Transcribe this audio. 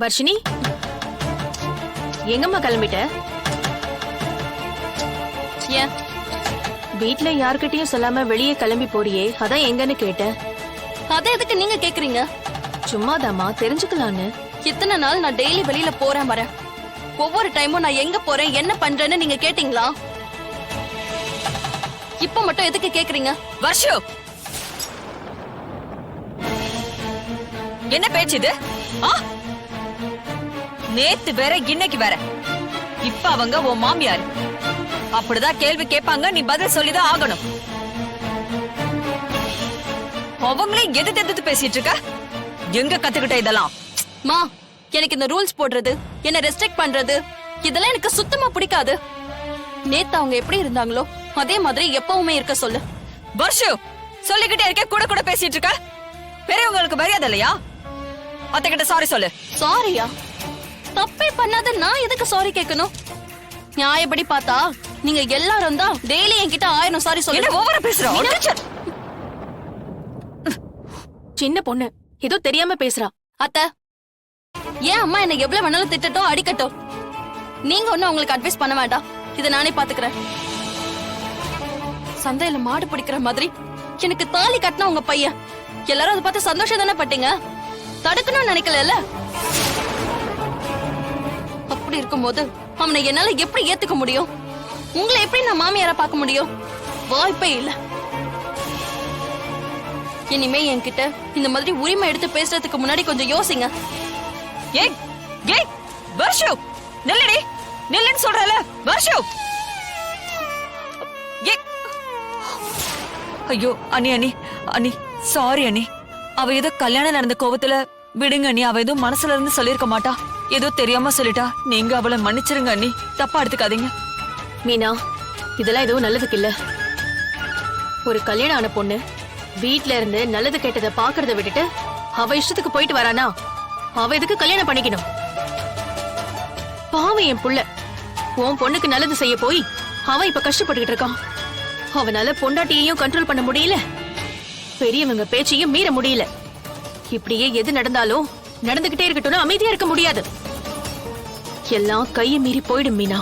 வர்ஷினி, எங்கம்மா கிளம்பிட்ட? ஏன் வீட்ல யார்கிட்டயும் சொல்லாம வெளியே கிளம்பி போறியே, அதான் எங்கன்னு கேட்டேன். அதை எதுக்கு நீங்க கேக்குறீங்க? சும்மாதாம்மா, தெரிஞ்சுக்கலான்னு. இத்தனை நாள் நான் டெய்லி வெளியில போறேன் வரேன். ஒவ்வொரு டைமும் நான் எங்க போறேன் என்ன பண்றேன்னு நீங்க கேட்டீங்களா? இப்ப மட்டும் எதுக்கு கேக்குறீங்க? வர்ஷு, என்ன பேச்சு இது? நேத்து வேற இன்னைக்கு வேற. இப்ப அவங்க உன் மாமியார். அப்படிதான் கேள்வி கேட்பாங்க, நீ பதில் சொல்லிதான் ஆகணும். அவங்களே எதிர்த்து பேசிட்டு இருக்க. எங்க கத்துக்கிட்ட இதெல்லாம்? மா, எனக்கு இந்த ரூல்ஸ் போடுறது, என்ன ரெஸ்ட்ரிக்ட் பண்றது, இதெல்லாம் எனக்கு சுத்தமா பிடிக்காது. நேத்து அவங்க எப்படி இருந்தாங்களோ அதே மாதிரி எப்பவுமே இருக்க சொல்லு. வர்ஷு, சொல்லிக்கிட்டே இருக்க, கூட கூட பேசிட்டு இருக்க. பெரியவங்களுக்கு மரியாதை இல்லையா? அத்தைகிட்ட சாரி சொல்லு. சாரியா? தப்பே பண்ணாத நான் எதுக்கு சாரி கேட்கணும்? நியாயப்படி பார்த்தா நீங்க எல்லாரும் தான் டெய்லி என்கிட்ட 1000 சாரி என்ன சொல்லுங்க. ஓவரா பேசுற? சின்ன பொண்ணு ஏதோ தெரியாம பேசுறா. அத்தை, ஏன் அம்மா என்ன எவ்வளவு வேணாலும் திட்டட்டும் அடிக்கட்டும், நீங்க ஒண்ணும் உங்களுக்கு அட்வைஸ் பண்ண வேண்டாம். இதை நானே பாத்துக்கிறேன். சந்தையில மாடு பிடிக்கிற மாதிரி எனக்கு தாலி கட்டின உங்க பையன், எல்லாரும் அதை பார்த்து சந்தோஷம் தானே பட்டீங்க. தடுக்கணும்னு நினைக்கல. அப்படி இருக்கும்போது அவனை என்னால எப்படி ஏத்துக்க முடியும்? உங்களை எப்படி நான் மாமியாரா பார்க்க முடியும்? வாய்ப்பே இல்ல. இனிமே என்கிட்ட இந்த மாதிரி உரிமை எடுத்து பேசுறதுக்கு முன்னாடி கொஞ்சம் யோசிங்க. ஏய் ஏய் வர்ஷு, நில்லடி, நில்லுன்னு சொல்றல. வர்ஷு, ஏய், ஐயோ அண்ணி அண்ணி அண்ணி, சாரி அண்ணி. அவ ஏதோ கல்யாணம் நடந்த கோவத்துல விடுங்க அண்ணி. அவ ஏதோ மனசுல இருந்து சொல்லிருக்க மாட்டா, ஏதோ தெரியாம சொல்லிட்டா. நீங்க அவளை மன்னிச்சிருங்க அண்ணி, தப்பா எடுத்துக்காதீங்க. மீனா, இதெல்லாம் எதுவும் நல்லதுக்கு இல்ல. ஒரு கல்யாணம் ஆன பொண்ணு வீட்ல இருந்து நல்லது கெட்டதை பாக்குறத விட்டுட்டு அவ இஷ்டத்துக்கு போயிட்டு வரானா, அவ எதுக்கு கல்யாணம் பண்ணிக்கணும்? பாவம் என் புள்ள, உன் பொண்ணுக்கு நல்லது செய்ய போய் அவன் இப்ப கஷ்டப்பட்டுக்கிட்டு இருக்கான். அவனால பொண்டாட்டியையும் கண்ட்ரோல் பண்ண முடியல, பெரியவங்க பேச்சையும் மீற முடியல. இப்படியே எது நடந்தாலும் நடந்துகிட்டே இருக்கட்டும், அமைதியா இருக்க முடியாது. எல்லாம் கையை மீறி போயிடும் மீனா.